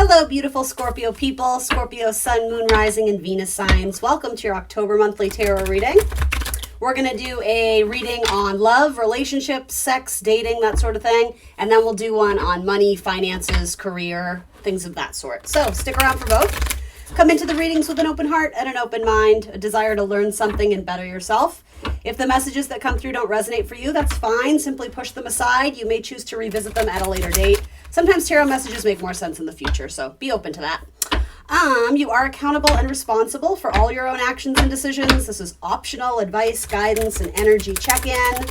Hello, beautiful Scorpio people, Scorpio Sun, Moon, Rising, and Venus signs. Welcome to your October monthly tarot reading. We're going to do a reading on love, relationships, sex, dating, that sort of thing. And then we'll do one on money, finances, career, things of that sort. So stick around for both. Come into the readings with an open heart and an open mind, a desire to learn something and better yourself. If the messages that come through don't resonate for you, that's fine. Simply push them aside. You may choose to revisit them at a later date. Sometimes tarot messages make more sense in the future, so be open to that. You are accountable and responsible for all your own actions and decisions. This is optional advice, guidance, and energy check-in.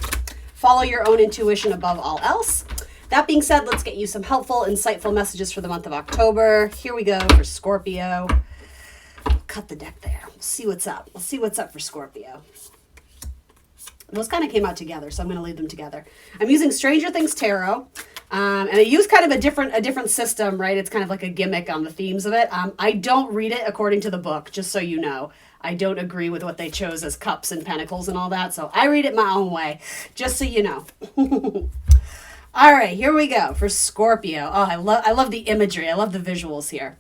Follow your own intuition above all else. That being said, let's get you some helpful, insightful messages for the month of October. Here we go for Scorpio. Cut the deck there. We'll see what's up. We'll see what's up for Scorpio. Those kind of came out together, so I'm going to leave them together. I'm using Stranger Things Tarot, and I use kind of a different system, right? It's kind of like a gimmick on the themes of it. I don't read it according to the book, just so you know. I don't agree with what they chose as cups and pentacles and all that, so I read it my own way, just so you know. All right, here we go for Scorpio. Oh, I love the imagery. I love the visuals here.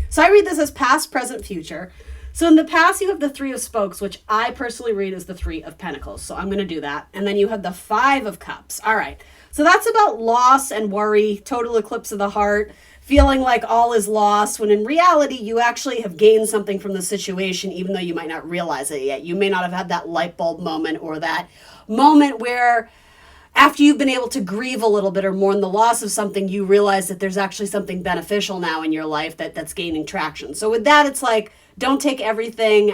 So I read this as past, present, future. So in the past, you have the Three of Spokes, which I personally read as the Three of Pentacles. So I'm going to do that. And then you have the Five of Cups. All right. So that's about loss and worry, total eclipse of the heart, feeling like all is lost, when in reality, you actually have gained something from the situation, even though you might not realize it yet. You may not have had that light bulb moment or that moment where after you've been able to grieve a little bit or mourn the loss of something, you realize that there's actually something beneficial now in your life that's gaining traction. So with that, it's like, don't take everything,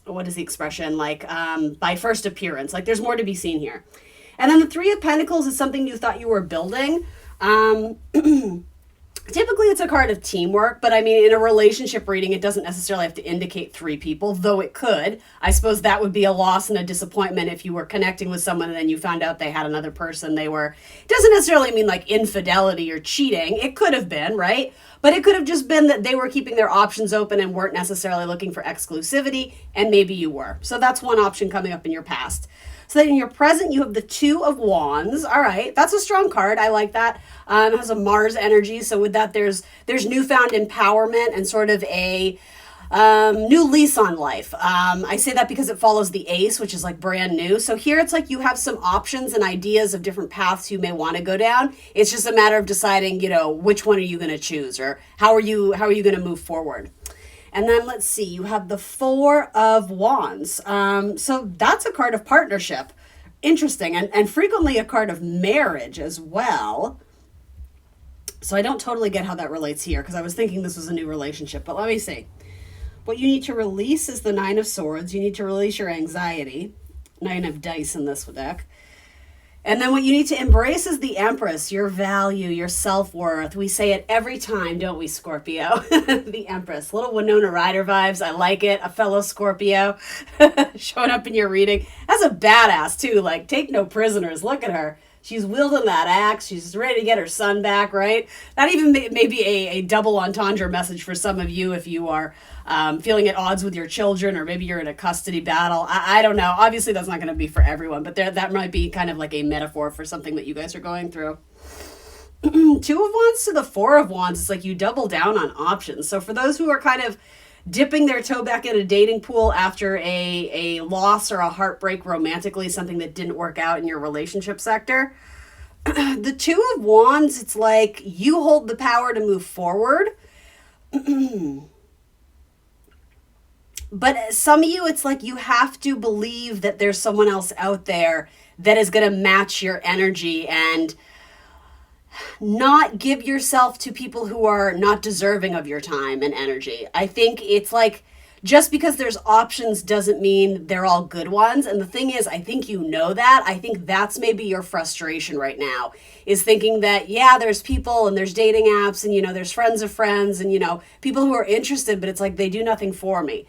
what is the expression, like by first appearance. Like there's more to be seen here. And then the Three of Pentacles is something you thought you were building. Typically it's a card of teamwork, but I mean, in a relationship reading, it doesn't necessarily have to indicate three people, though it could. I suppose that would be a loss and a disappointment if you were connecting with someone and then you found out they had another person. It doesn't necessarily mean like infidelity or cheating. It could have been, right? But it could have just been that they were keeping their options open and weren't necessarily looking for exclusivity, and maybe you were. So that's one option coming up in your past. So then in your present, you have the Two of Wands. All right, that's a strong card. I like that. It has a Mars energy. So with that, there's newfound empowerment and sort of a new lease on life. I say that because it follows the Ace, which is like brand new. So here it's like you have some options and ideas of different paths you may want to go down. It's just a matter of deciding, which one are you going to choose, or how are you going to move forward. And then let's see, you have the Four of Wands. So that's a card of partnership. Interesting. And frequently a card of marriage as well. So I don't totally get how that relates here, because I was thinking this was a new relationship, but let me see. What you need to release is the Nine of Swords. You need to release your anxiety. Nine of Dice in this deck. And then what you need to embrace is the Empress, your value, your self-worth. We say it every time, don't we, Scorpio? The Empress. Little Winona Ryder vibes. I like it. A fellow Scorpio showing up in your reading. That's a badass, too. Like, take no prisoners. Look at her. She's wielding that axe. She's ready to get her son back, right? That even may be a double entendre message for some of you if you are feeling at odds with your children, or maybe you're in a custody battle. I don't know. Obviously, that's not going to be for everyone, but that might be kind of like a metaphor for something that you guys are going through. Two of Wands to the Four of Wands, it's like you double down on options. So for those who are kind of dipping their toe back in a dating pool after a loss or a heartbreak romantically, something that didn't work out in your relationship sector, the Two of Wands, it's like you hold the power to move forward. But some of you, it's like you have to believe that there's someone else out there that is going to match your energy, and not give yourself to people who are not deserving of your time and energy. I think it's like, just because there's options doesn't mean they're all good ones. And the thing is, I think you know that. I think that's maybe your frustration right now, is thinking that, yeah, there's people and there's dating apps and, there's friends of friends and, people who are interested, but it's like they do nothing for me.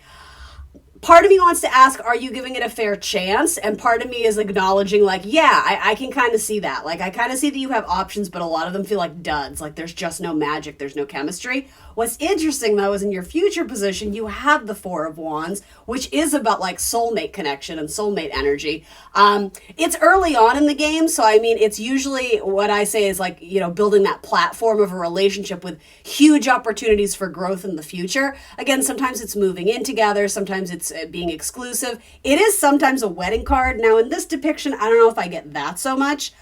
Part of me wants to ask, are you giving it a fair chance? And part of me is acknowledging, like, yeah, I can kind of see that. Like, I kind of see that you have options, but a lot of them feel like duds. Like, there's just no magic, there's no chemistry. What's interesting, though, is in your future position, you have the Four of Wands, which is about, like, soulmate connection and soulmate energy. It's early on in the game, so, I mean, it's usually what I say is, like, you know, building that platform of a relationship with huge opportunities for growth in the future. Again, sometimes it's moving in together, sometimes it's being exclusive. It is sometimes a wedding card. Now, in this depiction, I don't know if I get that so much.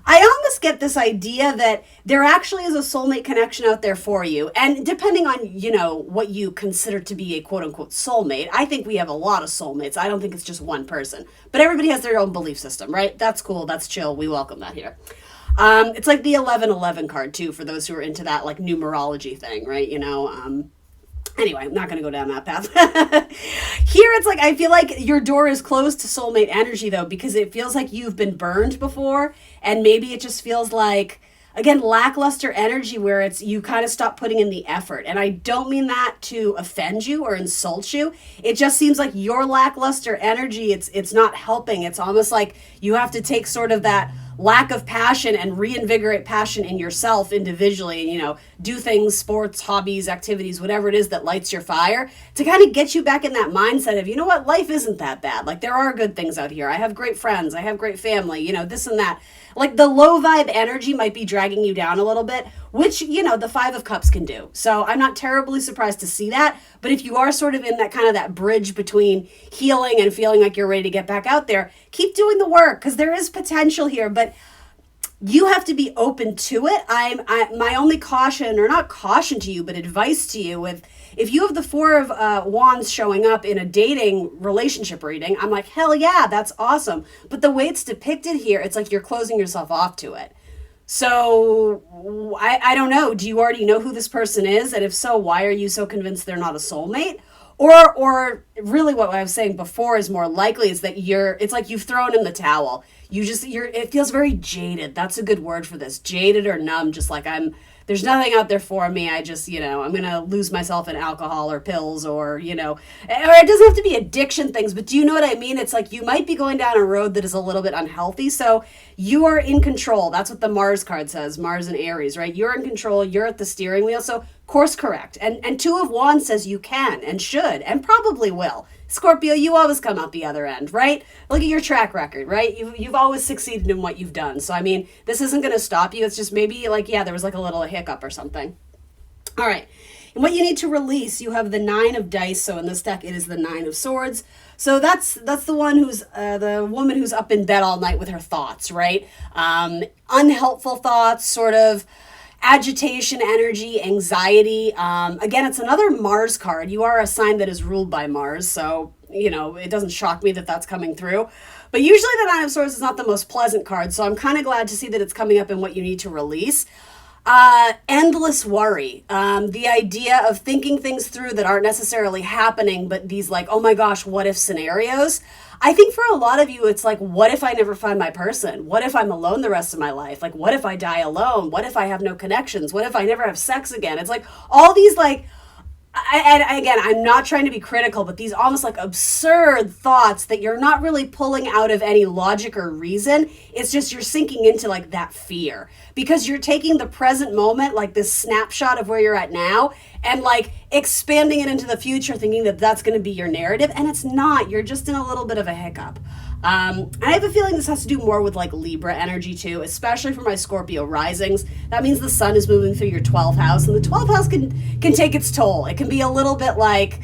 I almost get this idea that there actually is a soulmate connection out there for you. And depending on, you know, what you consider to be a quote unquote soulmate, I think we have a lot of soulmates. I don't think it's just one person. But everybody has their own belief system, right? That's cool. That's chill. We welcome that here. It's like the 1111 card, too, for those who are into that, like, numerology thing, right? You know, anyway, I'm not going to go down that path. Here, it's like, I feel like your door is closed to soulmate energy, though, because it feels like you've been burned before. And maybe it just feels like, again, lackluster energy where it's you kind of stop putting in the effort. And I don't mean that to offend you or insult you. It just seems like your lackluster energy, it's not helping. It's almost like you have to take sort of that lack of passion and reinvigorate passion in yourself individually, and, you know, do things, sports, hobbies, activities, whatever it is that lights your fire to kind of get you back in that mindset of, you know what, life isn't that bad. Like, there are good things out here. I have great friends. I have great family, you know, this and that. Like, the low vibe energy might be dragging you down a little bit, which, you know, the Five of Cups can do. So I'm not terribly surprised to see that. But if you are sort of in that kind of that bridge between healing and feeling like you're ready to get back out there, keep doing the work, because there is potential here. But you have to be open to it. My only caution, or not caution to you, but advice to you, if you have the Four of Wands showing up in a dating relationship reading, I'm like, hell yeah, that's awesome. But the way it's depicted here, it's like you're closing yourself off to it. So I don't know. Do you already know who this person is? And if so, why are you so convinced they're not a soulmate? Or really what I was saying before is more likely is that it's like you've thrown in the towel. It feels very jaded. That's a good word for this. Jaded or numb, just like there's nothing out there for me. I just, you know, I'm going to lose myself in alcohol or pills or, you know, or it doesn't have to be addiction things, but do you know what I mean? It's like you might be going down a road that is a little bit unhealthy. So you are in control. That's what the Mars card says, Mars and Aries, right? You're in control. You're at the steering wheel. So course correct. And Two of Wands says you can and should and probably will. Scorpio, you always come out the other end, right? Look at your track record, right? You've always succeeded in what you've done. So, I mean, this isn't going to stop you. It's just maybe like, yeah, there was like a little hiccup or something. All right. And what you need to release, you have the Nine of Dice. So in this deck, it is the Nine of Swords. So that's the one who's the woman who's up in bed all night with her thoughts, right? Unhelpful thoughts, sort of agitation, energy, anxiety. Again, it's another Mars card. You are a sign that is ruled by Mars, so, you know, it doesn't shock me that that's coming through. But usually the Nine of Swords is not the most pleasant card, so I'm kind of glad to see that it's coming up in what you need to release. Endless worry. The idea of thinking things through that aren't necessarily happening, but these like, oh my gosh, what if scenarios? I think for a lot of you, it's like, what if I never find my person? What if I'm alone the rest of my life? Like, what if I die alone? What if I have no connections? What if I never have sex again? It's like all these like, again, I'm not trying to be critical, but these almost like absurd thoughts that you're not really pulling out of any logic or reason. It's just you're sinking into like that fear because you're taking the present moment, like this snapshot of where you're at now, and like expanding it into the future, thinking that that's going to be your narrative. And it's not. You're just in a little bit of a hiccup. And I have a feeling this has to do more with like Libra energy too, especially for my Scorpio risings. That means the sun is moving through your 12th house, and the 12th house can take its toll. It can be a little bit like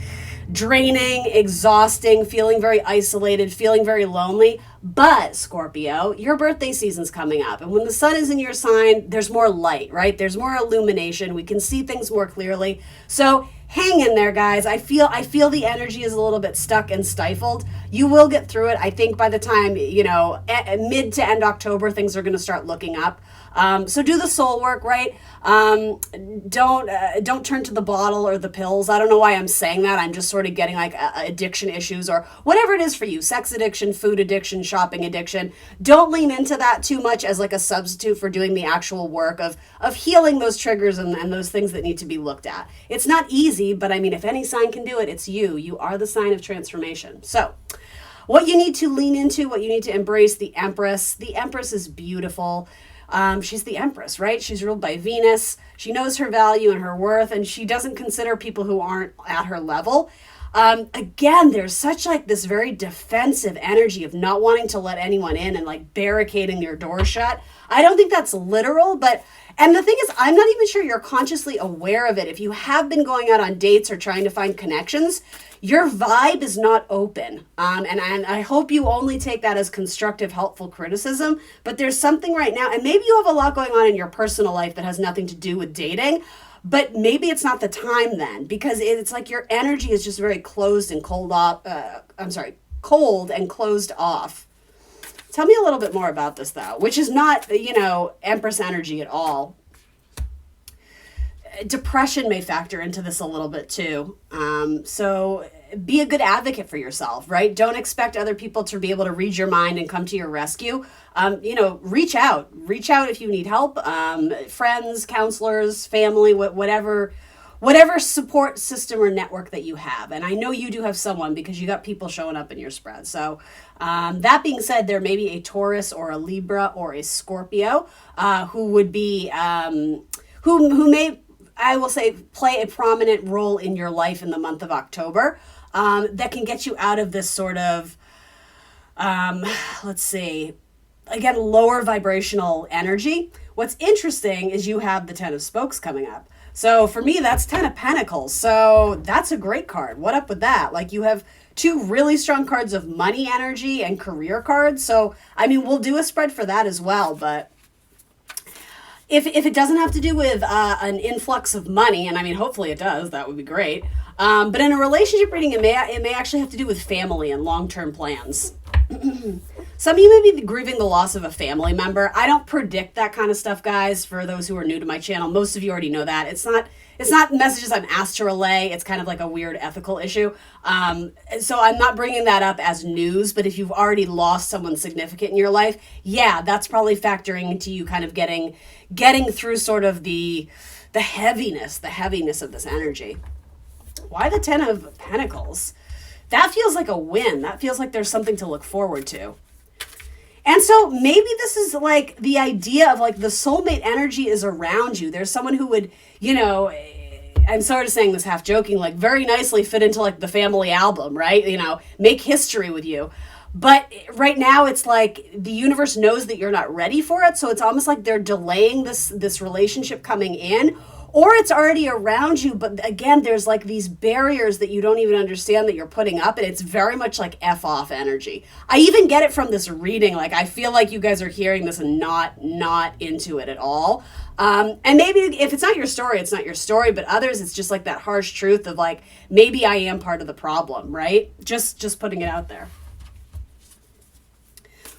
draining, exhausting, feeling very isolated, feeling very lonely. But Scorpio, your birthday season's coming up. And when the sun is in your sign, there's more light, right? There's more illumination. We can see things more clearly. So hang in there, guys. I feel the energy is a little bit stuck and stifled. You will get through it. I think by the time, you know, mid to end October, things are going to start looking up. So do the soul work, right? Don't turn to the bottle or the pills. I don't know why I'm saying that. I'm just sort of getting like addiction issues or whatever it is for you. Sex addiction, food addiction, shopping addiction. Don't lean into that too much as like a substitute for doing the actual work of healing those triggers and those things that need to be looked at. It's not easy. easy, but I mean, if any sign can do it, it's you. You are the sign of transformation. So what you need to lean into, what you need to embrace, the Empress. The Empress is beautiful. She's the Empress, right? She's ruled by Venus. She knows her value and her worth, and she doesn't consider people who aren't at her level. Again, there's such like this very defensive energy of not wanting to let anyone in and like barricading your door shut. I don't think that's literal, but, and the thing is, I'm not even sure you're consciously aware of it. If you have been going out on dates or trying to find connections, your vibe is not open. And I hope you only take that as constructive, helpful criticism. But there's something right now, and maybe you have a lot going on in your personal life that has nothing to do with dating, but maybe it's not the time then, because it's like your energy is just very closed and cold off. Cold and closed off. Tell me a little bit more about this though, which is not, Empress energy at all. Depression may factor into this a little bit too. So be a good advocate for yourself, right? Don't expect other people to be able to read your mind and come to your rescue. Reach out if you need help. Friends, counselors, family, whatever support system or network that you have. And I know you do have someone because you got people showing up in your spread. So that being said, there may be a Taurus or a Libra or a Scorpio who would be, who may, I will say, play a prominent role in your life in the month of October that can get you out of this sort of, again, lower vibrational energy. What's interesting is you have the 10 of Spokes coming up. So for me, that's 10 of Pentacles. So that's a great card. What up with that? Like you have two really strong cards of money energy and career cards. So, I mean, we'll do a spread for that as well. But if it doesn't have to do with an influx of money, and I mean, hopefully it does, that would be great. But in a relationship reading, it may actually have to do with family and long-term plans. Some of you may be grieving the loss of a family member. I don't predict that kind of stuff, guys, for those who are new to my channel. Most of you already know that. It's not messages I'm asked to relay. It's kind of like a weird ethical issue. So I'm not bringing that up as news, but if you've already lost someone significant in your life, yeah, that's probably factoring into you kind of getting through sort of the heaviness of this energy. Why the 10 of Pentacles? That feels like a win. That feels like there's something to look forward to. And so maybe this is like the idea of like the soulmate energy is around you. There's someone who would, I'm sort of saying this half joking, like very nicely fit into like the family album, right? Make history with you. But right now it's like the universe knows that you're not ready for it. So it's almost like they're delaying this relationship coming in, or it's already around you. But again, there's like these barriers that you don't even understand that you're putting up. And it's very much like F off energy. I even get it from this reading. Like, I feel like you guys are hearing this and not into it at all. And maybe if it's not your story, it's not your story. But others, it's just like that harsh truth of like, maybe I am part of the problem, right? Just putting it out there.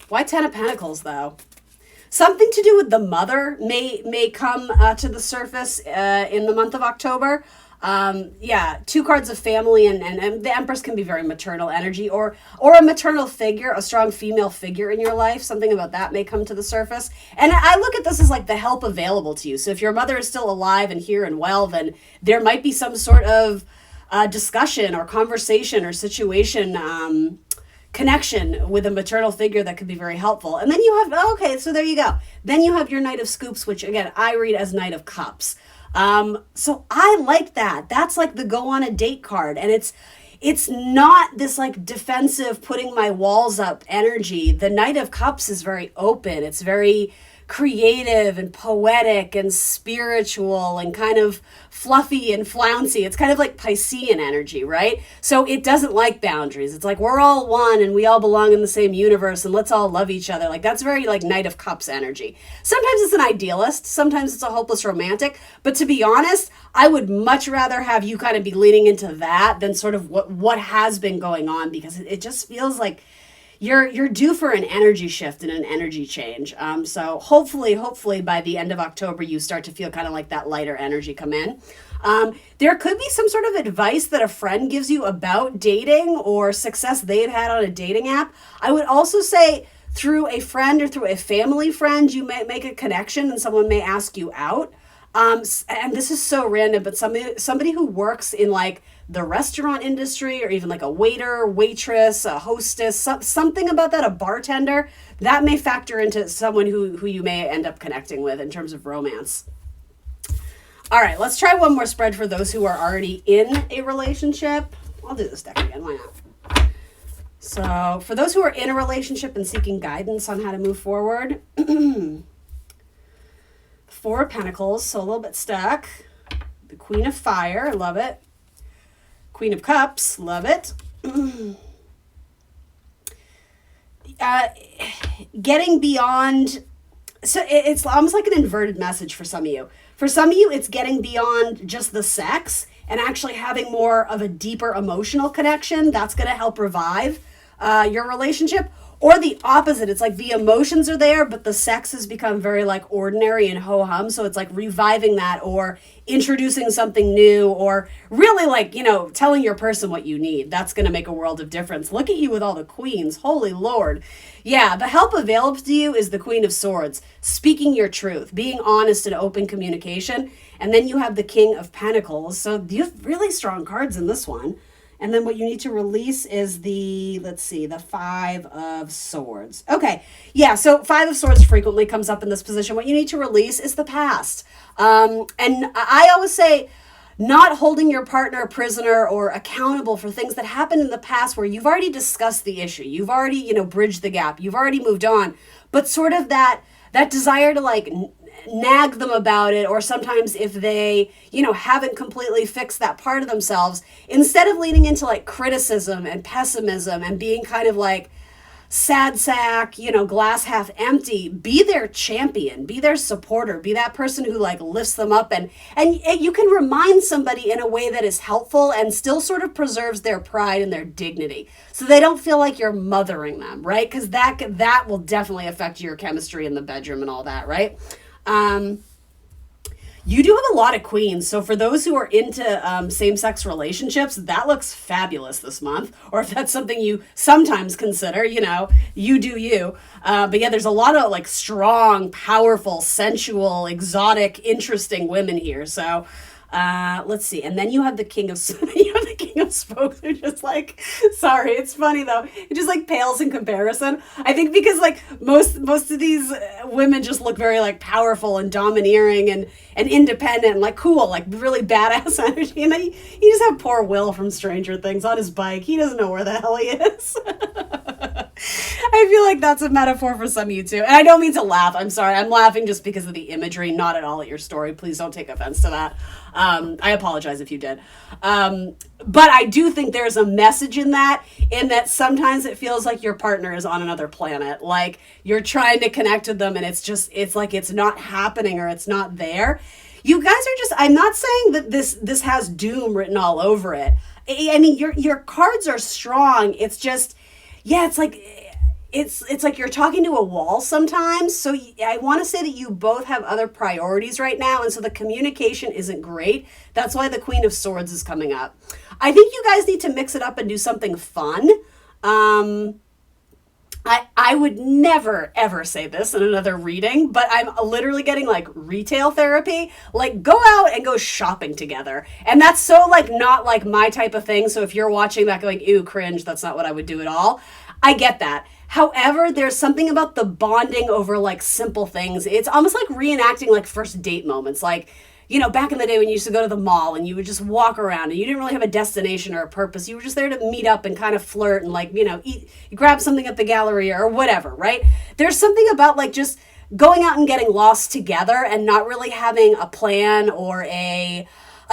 Why 10 of Pentacles though? Something to do with the mother may come to the surface in the month of October. Two cards of family and the Empress can be very maternal energy or a maternal figure, a strong female figure in your life. Something about that may come to the surface. And I look at this as like the help available to you. So if your mother is still alive and here and well, then there might be some sort of discussion or conversation or situation connection with a maternal figure that could be very helpful. And then you have, okay, so there you go. Then you have your Knight of Scoops, which again, I read as Knight of Cups. So I like that. That's like the go on a date card. And it's not this like defensive, putting my walls up energy. The Knight of Cups is very open. It's very creative and poetic and spiritual and kind of fluffy and flouncy. It's kind of like Piscean energy, right? So it doesn't like boundaries. It's like we're all one and we all belong in the same universe and let's all love each other. Like that's very like Knight of Cups energy. Sometimes it's an idealist. Sometimes it's a hopeless romantic. But to be honest, I would much rather have you kind of be leaning into that than sort of what has been going on, because it just feels like you're due for an energy shift and an energy change. So hopefully by the end of October, you start to feel kind of like that lighter energy come in. There could be some sort of advice that a friend gives you about dating or success they've had on a dating app. I would also say through a friend or through a family friend, you may make a connection and someone may ask you out. And this is so random, but somebody who works in like the restaurant industry, or even like a waiter, waitress, a hostess, something about that, a bartender, that may factor into someone who you may end up connecting with in terms of romance. All right, let's try one more spread for those who are already in a relationship. I'll do this deck again, why not? So for those who are in a relationship and seeking guidance on how to move forward, Four of Pentacles, so a little bit stuck. The Queen of Fire, I love it. Queen of Cups, love it. Getting beyond, so it's almost like an inverted message for some of you. For some of you, it's getting beyond just the sex and actually having more of a deeper emotional connection. That's going to help revive your relationship. Or the opposite, it's like the emotions are there, but the sex has become very like ordinary and ho-hum. So it's like reviving that, or introducing something new, or really like, telling your person what you need. That's going to make a world of difference. Look at you with all the queens. Holy Lord. Yeah, the help available to you is the Queen of Swords, speaking your truth, being honest and open communication. And then you have the King of Pentacles. So you have really strong cards in this one. And then what you need to release is the Five of Swords. Okay, yeah, so Five of Swords frequently comes up in this position. What you need to release is the past. And I always say, not holding your partner prisoner or accountable for things that happened in the past where you've already discussed the issue. You've already, bridged the gap. You've already moved on. But sort of that desire to like nag them about it, or sometimes if they, haven't completely fixed that part of themselves, instead of leaning into like criticism and pessimism and being kind of like sad sack, glass half empty, be their champion, be their supporter, be that person who like lifts them up, and you can remind somebody in a way that is helpful and still sort of preserves their pride and their dignity, so they don't feel like you're mothering them, right? Because that will definitely affect your chemistry in the bedroom and all that, right? You do have a lot of queens. So for those who are into same-sex relationships, that looks fabulous this month. Or if that's something you sometimes consider, you do you. But yeah, there's a lot of like strong, powerful, sensual, exotic, interesting women here. So let's see. And then you have the King of Spokes, who just like, sorry, it's funny though. It just like pales in comparison. I think because like most of these women just look very like powerful and domineering and independent and like cool, like really badass energy. And then you just have poor Will from Stranger Things on his bike. He doesn't know where the hell he is. I feel like that's a metaphor for some of you too. And I don't mean to laugh. I'm sorry. I'm laughing just because of the imagery, not at all at your story. Please don't take offense to that. I apologize if you did. But I do think there's a message in that sometimes it feels like your partner is on another planet. Like you're trying to connect with them and it's like it's not happening or it's not there. You guys are just, I'm not saying that this has doom written all over it. I mean, your cards are strong. It's just, yeah, it's like you're talking to a wall sometimes. So I want to say that you both have other priorities right now. And so the communication isn't great. That's why the Queen of Swords is coming up. I think you guys need to mix it up and do something fun. I would never, ever say this in another reading, but I'm literally getting like retail therapy. Like go out and go shopping together. And that's so like not like my type of thing. So if you're watching that going, ew, cringe, that's not what I would do at all. I get that. However, there's something about the bonding over like simple things. It's almost like reenacting like first date moments. Like, back in the day when you used to go to the mall and you would just walk around and you didn't really have a destination or a purpose. You were just there to meet up and kind of flirt and like, eat, grab something at the gallery or whatever, right? There's something about like just going out and getting lost together and not really having a plan or a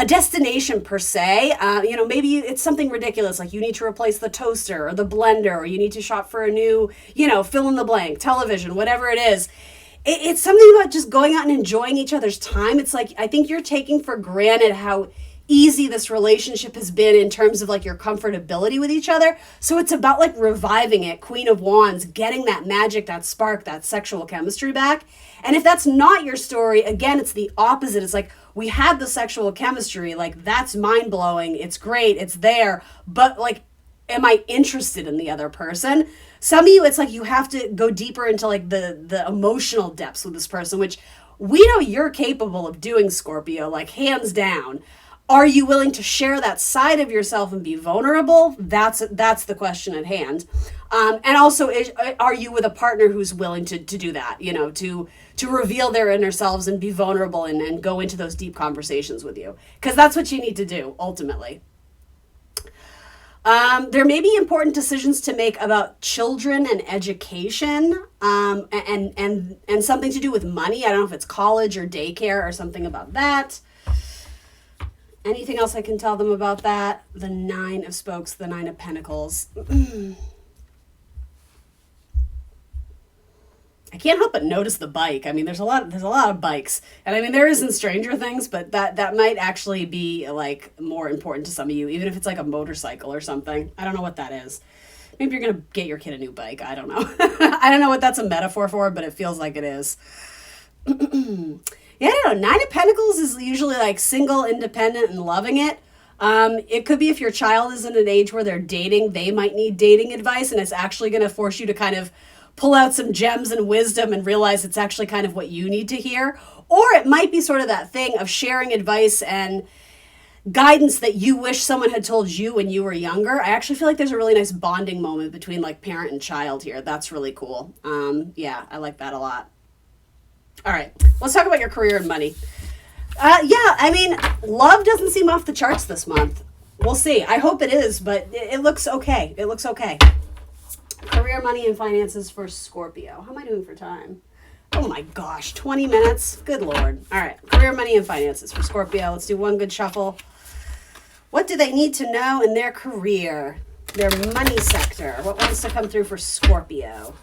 destination per se. Maybe it's something ridiculous, like you need to replace the toaster or the blender, or you need to shop for a new, fill in the blank, television, whatever it is. It's something about just going out and enjoying each other's time. It's like, I think you're taking for granted how easy this relationship has been in terms of like your comfortability with each other. So it's about like reviving it. Queen of Wands, getting that magic, that spark, that sexual chemistry back. And if that's not your story, again, it's the opposite. It's like, we had the sexual chemistry, like that's mind blowing. It's great. It's there. But like, am I interested in the other person? Some of you, it's like you have to go deeper into like the emotional depths with this person, which we know you're capable of doing, Scorpio, like hands down. Are you willing to share that side of yourself and be vulnerable? That's the question at hand. And also, are you with a partner who's willing to do that? To reveal their inner selves and be vulnerable and go into those deep conversations with you, because that's what you need to do ultimately. There may be important decisions to make about children and education, and something to do with money. I don't know if it's college or daycare or something about that. Anything else I can tell them about that? The Nine of Spokes, the Nine of Pentacles. I can't help but notice the bike. I mean, there's a lot of bikes, and I mean there is in Stranger Things, but that might actually be like more important to some of you, even if it's like a motorcycle or something. I don't know what that is. Maybe you're gonna get your kid a new bike. I don't know. I don't know what that's a metaphor for, but it feels like it is. Yeah, I don't know. Nine of Pentacles is usually like single, independent, and loving it. It could be if your child is in an age where they're dating, they might need dating advice, and it's actually going to force you to kind of pull out some gems and wisdom and realize it's actually kind of what you need to hear. Or it might be sort of that thing of sharing advice and guidance that you wish someone had told you when you were younger. I actually feel like there's a really nice bonding moment between like parent and child here. That's really cool. Yeah, I like that a lot. All right, let's talk about your career and money. Yeah, I mean, love doesn't seem off the charts this month. We'll see. I hope it is, but it looks okay. It looks okay. Career, money, and finances for Scorpio. How am I doing for time? Oh my gosh, 20 minutes? Good Lord. All right, career, money, and finances for Scorpio. Let's do one good shuffle. What do they need to know in their career? Their money sector. What wants to come through for Scorpio?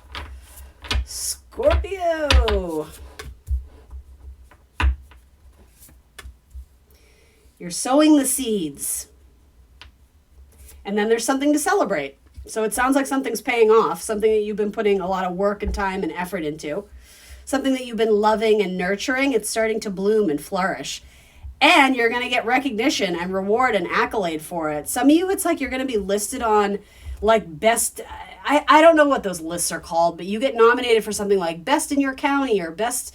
Scorpio. You're sowing the seeds. And then there's something to celebrate. So it sounds like something's paying off, something that you've been putting a lot of work and time and effort into, something that you've been loving and nurturing. It's starting to bloom and flourish. And you're going to get recognition and reward and accolade for it. Some of you, it's like you're going to be listed on like best, I don't know what those lists are called, but you get nominated for something like best in your county or best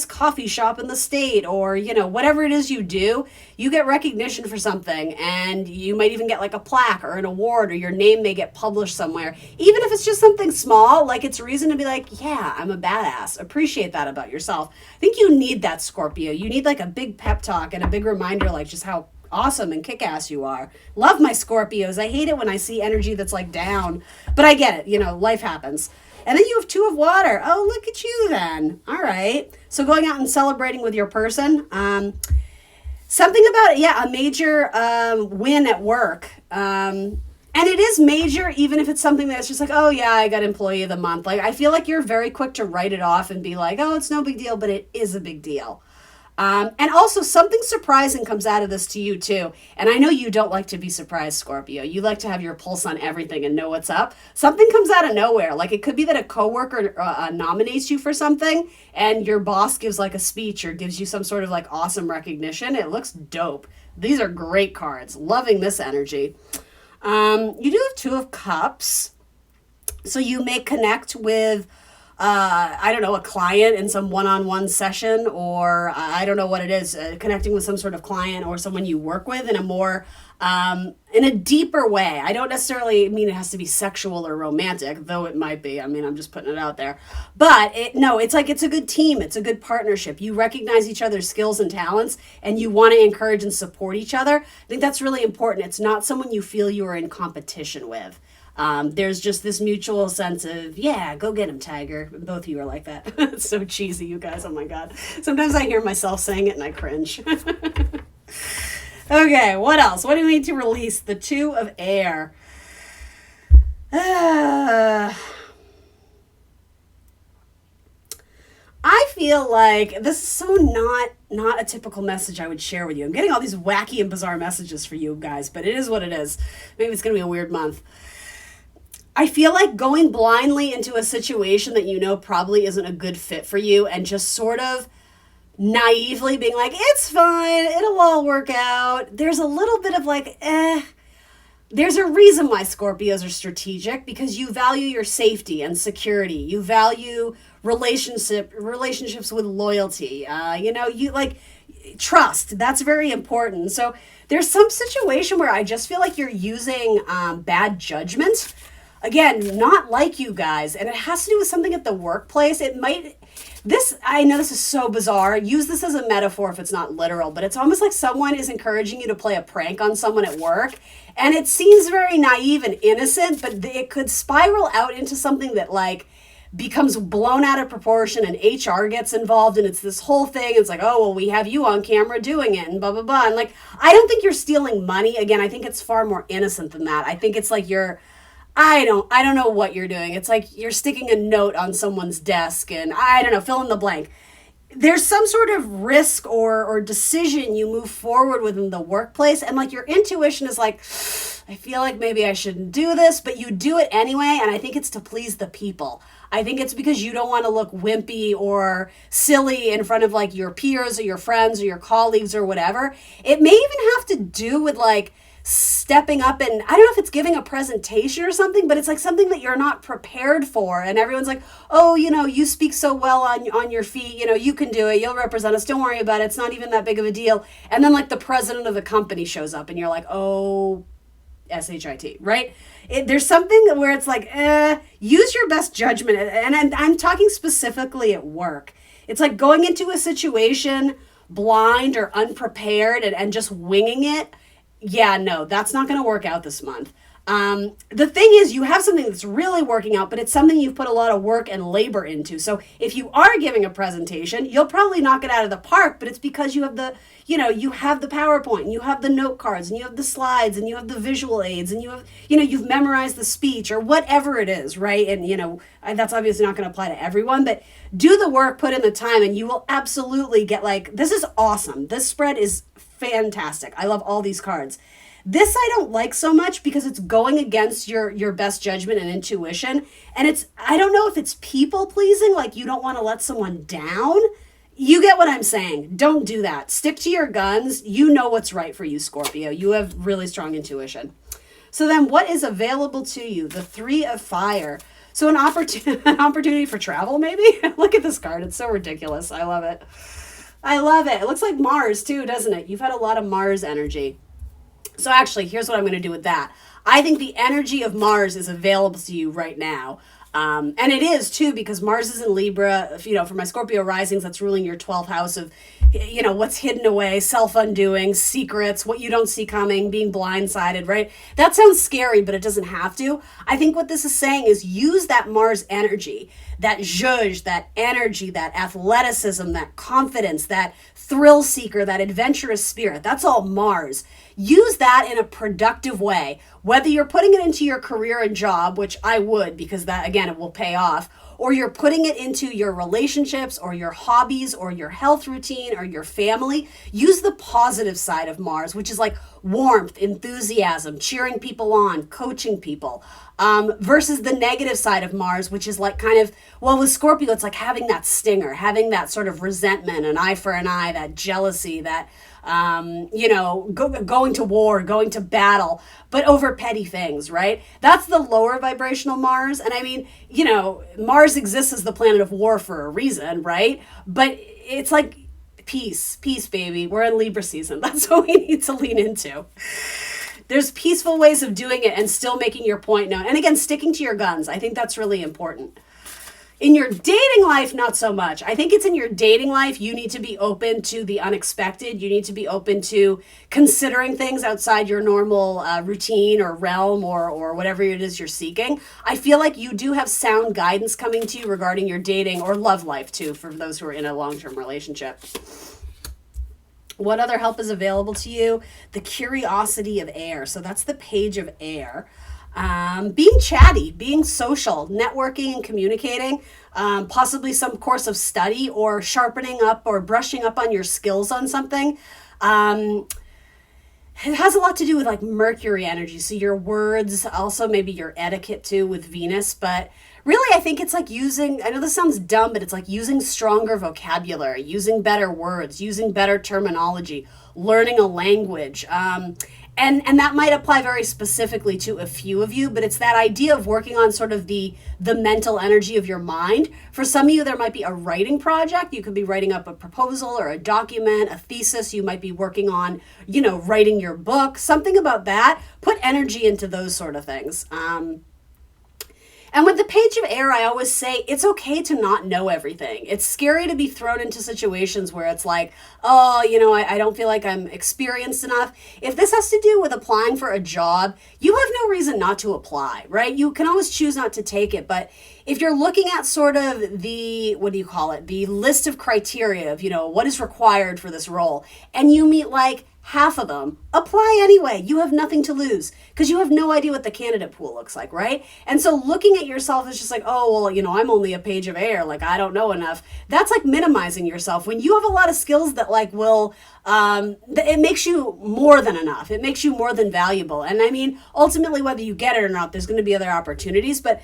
coffee shop in the state, or whatever it is you do, you get recognition for something, and you might even get like a plaque or an award, or your name may get published somewhere. Even if it's just something small, like it's reason to be like, yeah, I'm a badass. Appreciate that about yourself. I think you need that, Scorpio. You need like a big pep talk and a big reminder, like just how awesome and kick-ass you are. Love my Scorpios. I hate it when I see energy that's like down, but I get it. Life happens. And then you have Two of Water. Oh, look at you then. All right. So going out and celebrating with your person. Something about, a major win at work. And it is major, even if it's something that's just like, oh, yeah, I got employee of the month. Like, I feel like you're very quick to write it off and be like, oh, it's no big deal, but it is a big deal. And also something surprising comes out of this to you too. And I know you don't like to be surprised, Scorpio. You like to have your pulse on everything and know what's up. Something comes out of nowhere. Like it could be that a coworker nominates you for something and your boss gives like a speech or gives you some sort of like awesome recognition. It looks dope. These are great cards. Loving this energy. You do have Two of Cups. So you may connect with a client in some one-on-one session, or I don't know what it is, connecting with some sort of client or someone you work with in a more, in a deeper way. I don't necessarily mean it has to be sexual or romantic, though it might be. I mean, I'm just putting it out there. But it's like it's a good team. It's a good partnership. You recognize each other's skills and talents, and you want to encourage and support each other. I think that's really important. It's not someone you feel you are in competition with. There's just this mutual sense of, yeah, go get him, Tiger. Both of you are like that. It's so cheesy, you guys. Oh my God. Sometimes I hear myself saying it and I cringe. Okay, what else? What do we need to release? The Two of Air. I feel like this is so not a typical message I would share with you. I'm getting all these wacky and bizarre messages for you guys, but it is what it is. Maybe it's going to be a weird month. I feel like going blindly into a situation that probably isn't a good fit for you and just sort of naively being like, it's fine, it'll all work out. There's a little bit of like, There's a reason why Scorpios are strategic, because you value your safety and security. You value relationships with loyalty. You like trust. That's very important. So there's some situation where I just feel like you're using bad judgment. Again, not like you guys, and it has to do with something at the workplace. It might. I know this is so bizarre. Use this as a metaphor if it's not literal, but it's almost like someone is encouraging you to play a prank on someone at work. And it seems very naive and innocent, but it could spiral out into something that like becomes blown out of proportion, and HR gets involved, and it's this whole thing. It's like, oh, well, we have you on camera doing it and blah, blah, blah. And like, I don't think you're stealing money. Again, I think it's far more innocent than that. I think it's like I don't know what you're doing. It's like you're sticking a note on someone's desk, and I don't know, fill in the blank. There's some sort of risk or decision you move forward with in the workplace, and like your intuition is like, I feel like maybe I shouldn't do this, but you do it anyway, and I think it's to please the people. I think it's because you don't want to look wimpy or silly in front of like your peers or your friends or your colleagues or whatever. It may even have to do with like stepping up, and I don't know if it's giving a presentation or something, but it's like something that you're not prepared for, and everyone's like, oh, you speak so well on your feet, you can do it, you'll represent us, don't worry about it, it's not even that big of a deal. And then like the president of the company shows up and you're like, oh, shit, right? There's something where it's like, use your best judgment. And I'm talking specifically at work. It's like going into a situation blind or unprepared and just winging it. Yeah, no, that's not going to work out this month. The thing is, you have something that's really working out, but it's something you've put a lot of work and labor into. So if you are giving a presentation, you'll probably knock it out of the park, but it's because you have you have the PowerPoint, and you have the note cards, and you have the slides, and you have the visual aids, and you've memorized the speech or whatever it is, right? And, that's obviously not going to apply to everyone, but do the work, put in the time, and you will absolutely get this is awesome. This spread is fantastic. I love all these cards. This I don't like so much because it's going against your best judgment and intuition. And I don't know if it's people pleasing, like you don't want to let someone down. You get what I'm saying. Don't do that. Stick to your guns. You know what's right for you, Scorpio. You have really strong intuition. So then what is available to you? The 3 of Fire. So an opportunity for travel, maybe? Look at this card. It's so ridiculous. I love it. I love it. It looks like Mars too, doesn't it? You've had a lot of Mars energy. So actually, here's what I'm going to do with that. I think the energy of Mars is available to you right now. And it is too, because Mars is in Libra. For my Scorpio risings, that's ruling your 12th house of, what's hidden away, self-undoing, secrets, what you don't see coming, being blindsided, right? That sounds scary, but it doesn't have to. I think what this is saying is use that Mars energy, that zhuzh, that energy, that athleticism, that confidence, that thrill seeker, that adventurous spirit. That's all Mars. Use that in a productive way, whether you're putting it into your career and job, which I would, because that, again, it will pay off, or you're putting it into your relationships or your hobbies or your health routine or your family. Use the positive side of Mars, which is like warmth, enthusiasm, cheering people on, coaching people, versus the negative side of Mars, which is like kind of, well, with Scorpio, it's like having that stinger, having that sort of resentment, an eye for an eye, that jealousy, that going to war, going to battle, but over petty things, right? That's the lower vibrational Mars. And I mean, Mars exists as the planet of war for a reason, right? But it's like peace, baby. We're in Libra season. That's what we need to lean into. There's peaceful ways of doing it and still making your point known. And again, sticking to your guns. I think that's really important. In your dating life, not so much. I think it's in your dating life, you need to be open to the unexpected. You need to be open to considering things outside your normal routine or realm or whatever it is you're seeking. I feel like you do have sound guidance coming to you regarding your dating or love life too, for those who are in a long-term relationship. What other help is available to you? The curiosity of air. So that's the Page of Air. Being chatty, being social, networking and communicating, possibly some course of study or sharpening up or brushing up on your skills on something. It has a lot to do with like Mercury energy. So your words, also maybe your etiquette too with Venus, but really I think it's like I know this sounds dumb, but it's like using stronger vocabulary, using better words, using better terminology, learning a language. And that might apply very specifically to a few of you, but it's that idea of working on sort of the mental energy of your mind. For some of you, there might be a writing project. You could be writing up a proposal or a document, a thesis. You might be working on, writing your book, something about that. Put energy into those sort of things. And with the page of air, I always say it's okay to not know everything. It's scary to be thrown into situations where it's like, oh, I don't feel like I'm experienced enough. If this has to do with applying for a job, you have no reason not to apply, right? You can always choose not to take it. But if you're looking at sort of the list of criteria of, what is required for this role, and you meet like half of them, apply anyway. You have nothing to lose because you have no idea what the candidate pool looks like, right? And so looking at yourself is just like, oh, well, I'm only a page of air. Like, I don't know enough. That's like minimizing yourself when you have a lot of skills that like will, it makes you more than enough. It makes you more than valuable. And I mean, ultimately, whether you get it or not, there's going to be other opportunities. But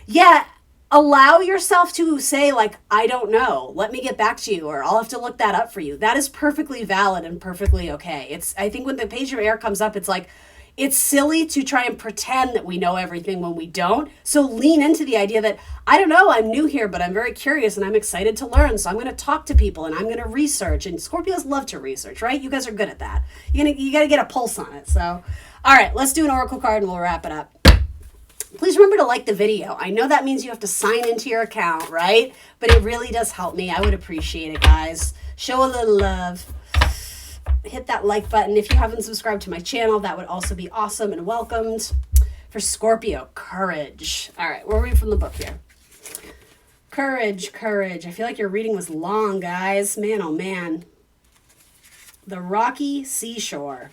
yeah, allow yourself to say like, I don't know, let me get back to you, or I'll have to look that up for you. That is perfectly valid and perfectly okay. I think when the page of air comes up, it's like, it's silly to try and pretend that we know everything when we don't. So lean into the idea that, I don't know, I'm new here, but I'm very curious and I'm excited to learn. So I'm going to talk to people and I'm going to research. And Scorpios love to research, right? You guys are good at that. You got to get a pulse on it. So, all right, let's do an oracle card and we'll wrap it up. Please remember to like the video. I know that means you have to sign into your account, right? But it really does help me. I would appreciate it, guys. Show a little love. Hit that like button. If you haven't subscribed to my channel, that would also be awesome and welcomed. For Scorpio, courage. All right, we'll read from the book here. Courage, courage. I feel like your reading was long, guys. Man, oh man. The rocky seashore.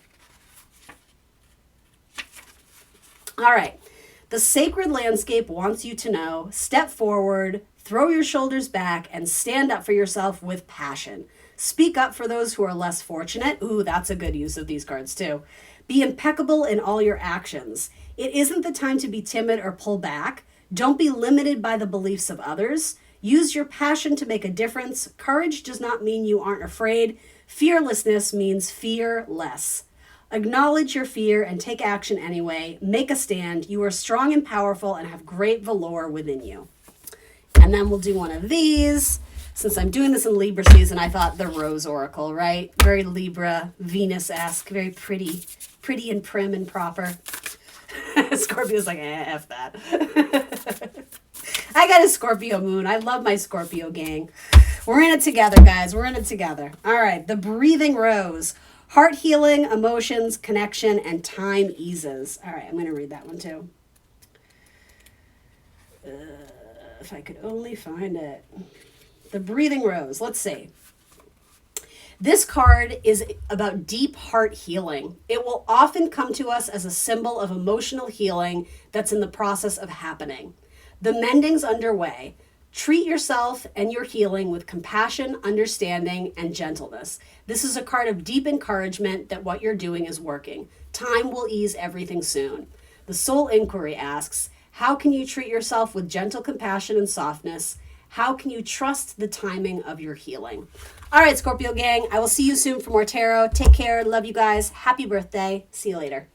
All right. The sacred landscape wants you to know, step forward, throw your shoulders back, and stand up for yourself with passion. Speak up for those who are less fortunate. Ooh, that's a good use of these cards too. Be impeccable in all your actions. It isn't the time to be timid or pull back. Don't be limited by the beliefs of others. Use your passion to make a difference. Courage does not mean you aren't afraid. Fearlessness means fear less. Acknowledge your fear and take action anyway. Make a stand. You are strong and powerful and have great valor within you. And then we'll do one of these. Since I'm doing this in Libra season, I thought the Rose Oracle, right? Very Libra, Venus-esque, very pretty and prim and proper. Scorpio's like, F that. I got a Scorpio moon. I love my Scorpio gang. We're in it together, guys. We're in it together. All right, the Breathing Rose. Heart healing, emotions, connection, and time eases. All right, I'm going to read that one too. If I could only find it. The Breathing Rose. Let's see. This card is about deep heart healing. It will often come to us as a symbol of emotional healing that's in the process of happening. The mending's underway. Treat yourself and your healing with compassion, understanding, and gentleness. This is a card of deep encouragement that what you're doing is working. Time will ease everything soon. The Soul Inquiry asks, how can you treat yourself with gentle compassion and softness? How can you trust the timing of your healing? All right, Scorpio gang, I will see you soon for more tarot. Take care. Love you guys. Happy birthday. See you later.